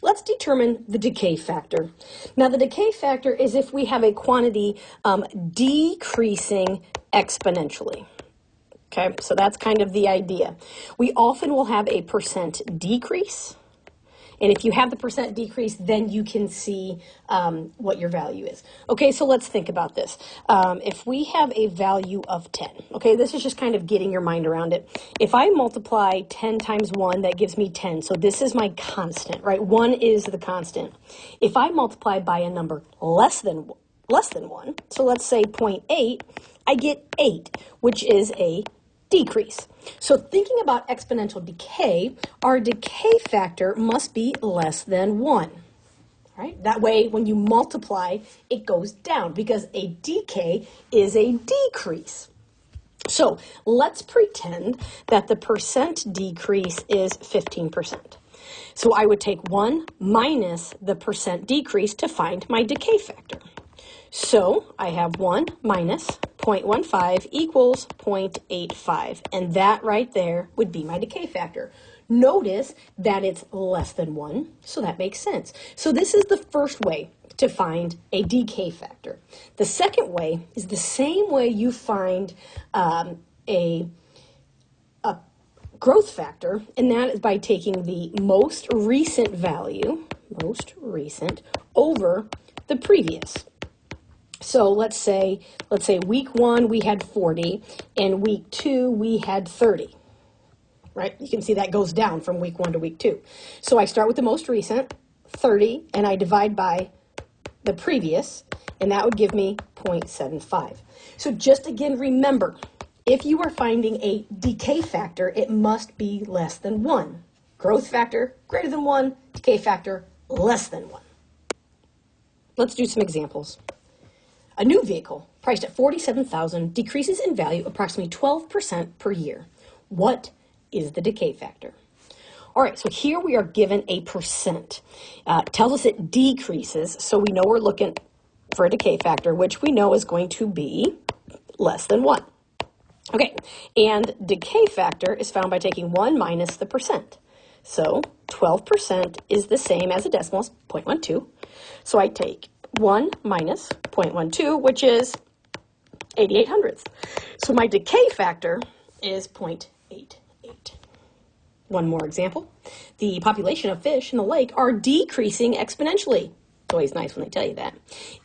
let's determine the decay factor. Now, the decay factor is if we have a quantity decreasing exponentially. Okay, so that's kind of the idea. We often will have a percent decrease. And if you have the percent decrease, then you can see what your value is. Okay, so let's think about this. If we have a value of 10, okay, this is just kind of getting your mind around it. If I multiply 10 times 1, that gives me 10. So this is my constant, right? 1 is the constant. If I multiply by a number less than 1, so let's say 0.8, I get 8, which is a decrease. So thinking about exponential decay, our decay factor must be less than 1. All right? That way, when you multiply, it goes down because a decay is a decrease. So let's pretend that the percent decrease is 15%. So I would take 1 minus the percent decrease to find my decay factor. So I have 1 minus 0.15 equals 0.85, and that right there would be my decay factor. Notice that it's less than 1, so that makes sense. So this is the first way to find a decay factor. The second way is the same way you find a growth factor, and that is by taking the most recent value, over the previous. So let's say week 1 we had 40, and week 2 we had 30, right? You can see that goes down from week 1 to week 2. So I start with the most recent, 30, and I divide by the previous, and that would give me 0.75. So just again, remember, if you are finding a decay factor, it must be less than 1. Growth factor, greater than 1. Decay factor, less than 1. Let's do some examples. A new vehicle, priced at $47,000, decreases in value approximately 12% per year. What is the decay factor? All right, so here we are given a percent. It tells us it decreases, so we know we're looking for a decay factor, which we know is going to be less than 1. Okay, and decay factor is found by taking 1 minus the percent. So 12% is the same as a decimal, 0.12. So I take 1 minus 0.12, which is 88 hundredths. So my decay factor is 0.88. One more example. The population of fish in the lake are decreasing exponentially. It's always nice when they tell you that.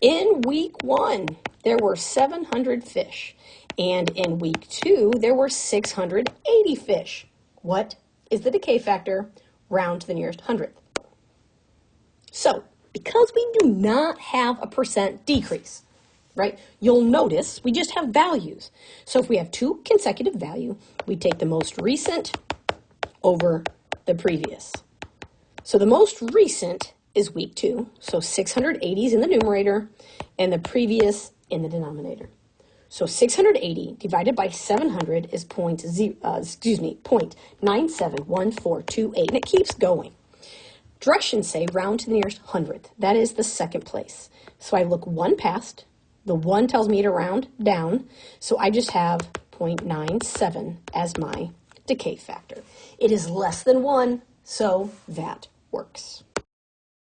In week 1, there were 700 fish. And in week 2, there were 680 fish. What is the decay factor? Round to the nearest hundredth. So, because we do not have a percent decrease, right, you'll notice we just have values. So if we have 2 consecutive values, we take the most recent over the previous. So the most recent is week 2, so 680 is in the numerator, and the previous in the denominator. So 680 divided by 700 is 0.971428, and it keeps going. Directions say round to the nearest hundredth. That is the second place. So I look 1 past. The 1 tells me to round down, so I just have 0.97 as my decay factor. It is less than 1, so that works.